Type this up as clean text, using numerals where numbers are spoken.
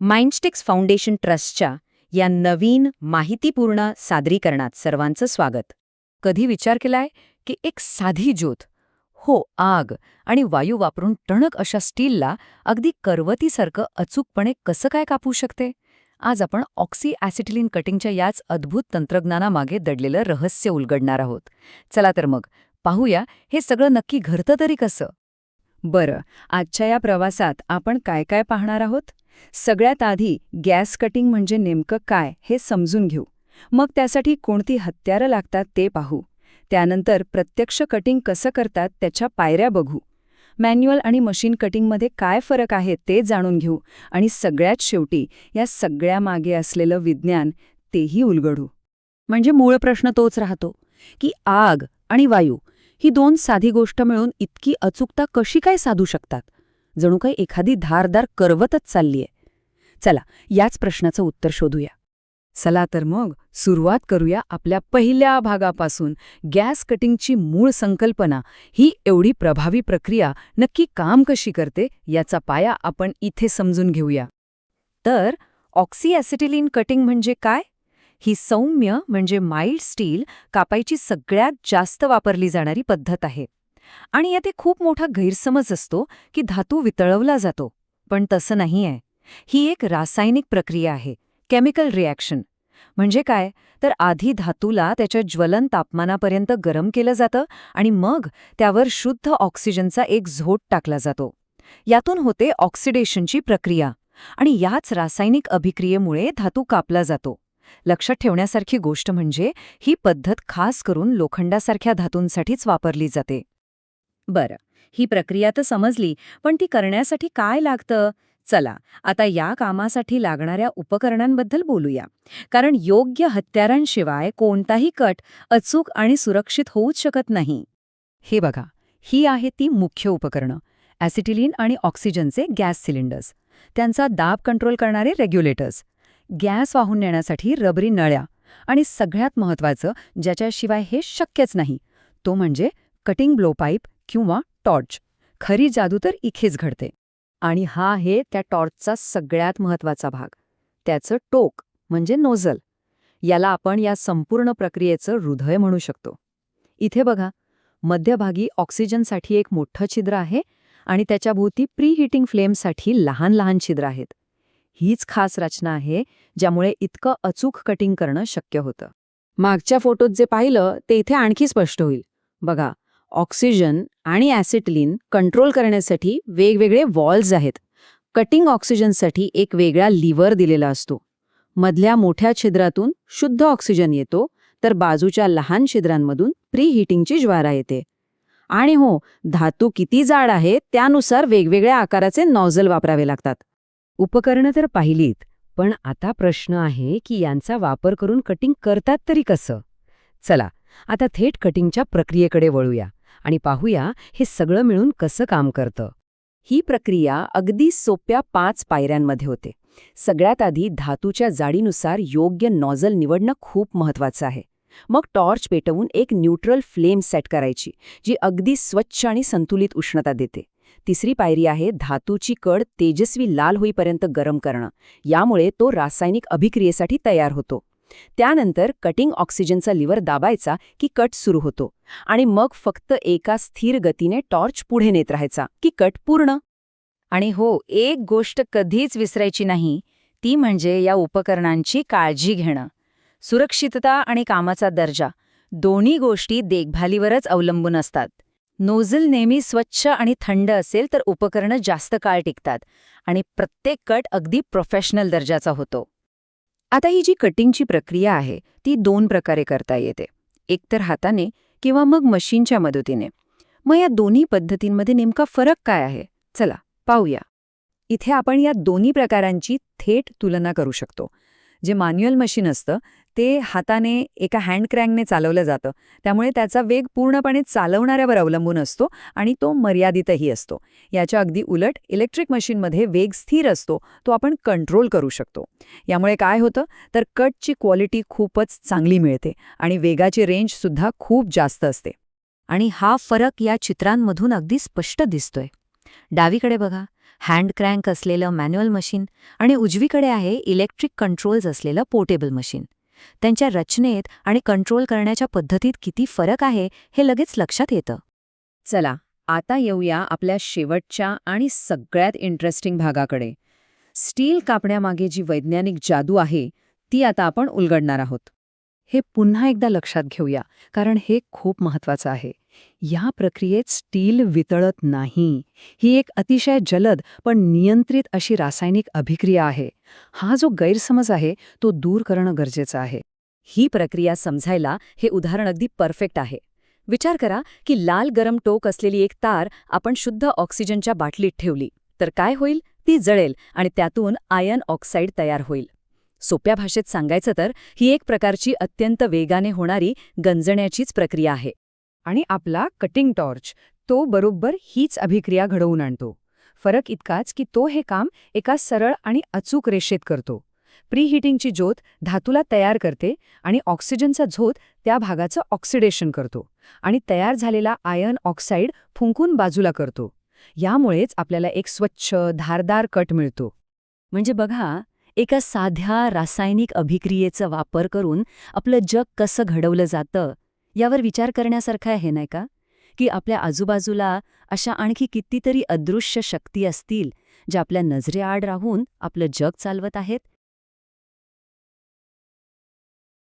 माइंडस्टिक्स foundation ट्रस्टच्या या नवीन माहितीपूर्ण सादरीकरणात सर्वांचं स्वागत. कधी विचार केलाय की एक साधी ज्योत, हो आग आणि वायू वापरून टणक अशा स्टीलला अगदी करवतीसारखं अचूकपणे कसं काय कापू शकते? आज आपण ऑक्सी ॲसिटिलीन कटिंगच्या याच अद्भुत तंत्रज्ञानामागे दडलेलं रहस्य उलगडणार आहोत. चला तर मग पाहूया हे सगळं नक्की घडतं तरी कसं. बरं, आजच्या या प्रवासात आपण काय काय पाहणार आहोत? सगळ्यात आधी गॅस कटिंग म्हणजे नेमकं काय हे समजून घेऊ. मग त्यासाठी कोणती हत्यारं लागतात ते पाहू. त्यानंतर प्रत्यक्ष कटिंग कसं करतात त्याच्या पायऱ्या बघू. मॅन्युअल आणि मशीन कटिंगमध्ये काय फरक आहे ते जाणून घेऊ. आणि सगळ्यात शेवटी या सगळ्यामागे असलेलं विज्ञान तेही उलगडू. म्हणजे मूळ प्रश्न तोच राहतो की आग आणि वायू ही दोन साधी गोष्ट मिळून इतकी अचूकता कशी काय साधू शकतात? जणू काही एखादी धारदार करवतच चाललीये. चला याच प्रश्नाचं उत्तर शोधूया. चला तर मग सुरुवात करूया आपल्या पहिल्या भागापासून. गॅस कटिंगची मूळ संकल्पना, ही एवढी प्रभावी प्रक्रिया नक्की काम कशी करते याचा पाया आपण इथे समजून घेऊया. तर ऑक्सी ॲसिटिलीन कटिंग म्हणजे काय? ही सौम्य म्हणजे माइल्ड स्टील कापायची सगळ्यात जास्त वापरली जाणारी पद्धत आहे. आणि यात खूप मोठा गैरसमज असतो की धातू वितळवला जातो, पण तसं नाही आहे. ही एक रासायनिक प्रक्रिया आहे, केमिकल रिॲक्शन. म्हणजे काय तर आधी धातूला त्याच्या ज्वलन तापमानापर्यंत गरम केलं जातं आणि मग त्यावर शुद्ध ऑक्सिजनचा एक झोत टाकला जातो. यातून होते ऑक्सिडेशनची प्रक्रिया आणि याच रासायनिक अभिक्रियेमुळे धातू कापला जातो. लक्षात ठेवण्यासारखी गोष्ट म्हणजे ही पद्धत खास करून लोखंडासारख्या धातूंसाठीच वापरली जाते. बरं, ही प्रक्रिया तर समजली, पण ती करण्यासाठी काय लागतं? चला आता या कामासाठी लागणाऱ्या उपकरणांबद्दल बोलूया. कारण योग्य हत्यारांशिवाय कोणताही कट अचूक आणि सुरक्षित होऊच शकत नाही. हे बघा, ही आहे ती मुख्य उपकरणं. ॲसिटिलीन आणि ऑक्सिजनचे गॅस सिलेंडर्स, त्यांचा दाब कंट्रोल करणारे रेग्युलेटर्स, गॅस वाहून नेण्यासाठी रबरी नळ्या आणि सगळ्यात महत्त्वाचं ज्याच्याशिवाय हे शक्यच नाही, तो म्हणजे कटिंग ब्लोपाईप किंवा टॉर्च. खरी जादू तर इथेच घडते. आणि हा आहे त्या टॉर्चचा सगळ्यात महत्त्वाचा भाग, त्याचं टोक म्हणजे नोझल. याला आपण या संपूर्ण प्रक्रियेचं हृदय म्हणू शकतो. इथे बघा, मध्यभागी ऑक्सिजनसाठी एक मोठं छिद्र आहे आणि त्याच्याभोवती प्रीहीटिंग फ्लेमसाठी लहान लहान छिद्र आहेत. हीच खास रचना आहे ज्यामुळे इतकं अचूक कटिंग करणं शक्य होतं. मागच्या फोटोत जे पाहिलं ते इथे आणखी स्पष्ट होईल. बघा, ऑक्सिजन आणि ॲसिटिलीन कंट्रोल करण्यासाठी वेगवेगळे वॉल्व्ज आहेत. कटिंग ऑक्सिजनसाठी एक वेगळा लिव्हर दिलेला असतो. मधल्या मोठ्या छिद्रातून शुद्ध ऑक्सिजन येतो, तर बाजूच्या लहान छिद्रांमधून प्रीहीटिंगची ज्वारा येते. आणि हो, धातू किती जाड आहे त्यानुसार वेगवेगळ्या आकाराचे नॉझल वापरावे लागतात. उपकरणं तर पाहिलीत, पण आता प्रश्न आहे की यांचा वापर करून कटिंग करतात तरी कसं? चला आता थेट कटिंगच्या प्रक्रियेकडे वळूया आणि पाहूया हे सगळं मिळून कसं काम करतं. ही प्रक्रिया अगदी सोप्या 5 पायऱ्यांमध्ये होते. सगळ्यात आधी धातूच्या जाडीनुसार योग्य नॉझल निवडणं खूप महत्त्वाचं आहे. मग टॉर्च पेटवून एक न्यूट्रल फ्लेम सेट करायची, जी अगदी स्वच्छ आणि संतुलित उष्णता देते. तिसरी पायरी आहे धातूची कड तेजस्वी लाल होईपर्यंत गरम करणं. यामुळे तो रासायनिक अभिक्रियेसाठी तयार होतो. त्यानंतर कटिंग ऑक्सिजनचा लिव्हर दाबायचा की कट सुरू होतो आणि मग फक्त एका स्थिर गतीने टॉर्च पुढे नेत राहायचा की कट पूर्ण. आणि हो, एक गोष्ट कधीच विसरायची नाही, ती म्हणजे या उपकरणांची काळजी घेणं. सुरक्षितता आणि कामाचा दर्जा दोन्ही गोष्टी देखभालीवरच अवलंबून असतात. नोझल नेहमी स्वच्छ आणि थंड असेल तर उपकरणं जास्त काळ टिकतात आणि प्रत्येक कट अगदी प्रोफेशनल दर्जाचा होतो. आता ही जी कटिंगची प्रक्रिया आहे ती 2 प्रकारे करता येते, एकतर हाताने किंवा मग मशीनच्या मदतीने. मग या दोन्ही पद्धतींमध्ये नेमका फरक काय आहे? चला पाहूया. इथे आपण या दोन्ही प्रकारांची थेट तुलना करू शकतो. जे मॅन्युअल मशीन असतं ते हाताने एका हँड क्रँकने चालवलं जातं, त्यामुळे त्याचा वेग पूर्णपणे चालवणाऱ्यावर अवलंबून असतो आणि तो मर्यादितही असतो. याच्या अगदी उलट इलेक्ट्रिक मशीनमध्ये वेग स्थिर असतो, तो आपण कंट्रोल करू शकतो. यामुळे काय होतं तर कटची क्वालिटी खूपच चांगली मिळते आणि वेगाची रेंजसुद्धा खूप जास्त असते. आणि हा फरक या चित्रांमधून अगदी स्पष्ट दिसतोय. डावीकडे बघा, हँड क्रँक असलेलं मॅन्युअल मशीन आणि उजवीकडे आहे इलेक्ट्रिक कंट्रोल्स असलेलं पोर्टेबल मशीन. त्यांच्या रचनेत आणि कंट्रोल करण्याच्या पद्धतीत किती फरक आहे हे लगेच लक्षात येतं. चला, आता येऊया आपल्या शेवटच्या आणि सगळ्यात इंटरेस्टिंग भागाकडे. स्टील कापण्यामागे जी वैज्ञानिक जादू आहे ती आता आपण उलगडणार आहोत. हे पुन्हा एकदा लक्षात घेऊया, कारण हे खूप महत्वाचं आहे. या प्रक्रियेत स्टील वितळत नाही. ही एक अतिशय जलद पण नियंत्रित अशी रासायनिक अभिक्रिया आहे. हा जो गैरसमज आहे तो दूर करणं गरजेचं आहे. ही प्रक्रिया समजायला हे उदाहरण अगदी परफेक्ट आहे. विचार करा की लाल गरम टोक असलेली एक तार आपण शुद्ध ऑक्सिजनच्या बाटलीत ठेवली तर काय होईल? ती जळेल आणि त्यातून आयर्न ऑक्साईड तयार होईल. सोप्या भाषेत सांगायचं तर ही एक प्रकारची अत्यंत वेगाने होणारी गंजण्याचीच प्रक्रिया आहे. आणि आपला कटिंग टॉर्च तो बरोबर हीच अभिक्रिया घडवून आणतो. फरक इतकाच की तो हे काम एका सरळ आणि अचूक रेषेत करतो. प्रीहीटिंगची ज्योत धातूला तयार करते आणि ऑक्सिजनचा झोत त्या भागाचं ऑक्सिडेशन करतो आणि तयार झालेला आयर्न ऑक्साईड फुंकून बाजूला करतो. यामुळेच आपल्याला एक स्वच्छ धारदार कट मिळतो. म्हणजे बघा, एका साध्या रासायनिक अभिक्रियेचा वापर करून आपलं जग कसं घडवलं जातं यावर विचार करण्यासारखं आहे नाही का? की आपल्या आजूबाजूला अशा आणखी कितीतरी अदृश्य शक्ती असतील ज्या आपल्या नजरेआड राहून आपलं जग चालवत आहेत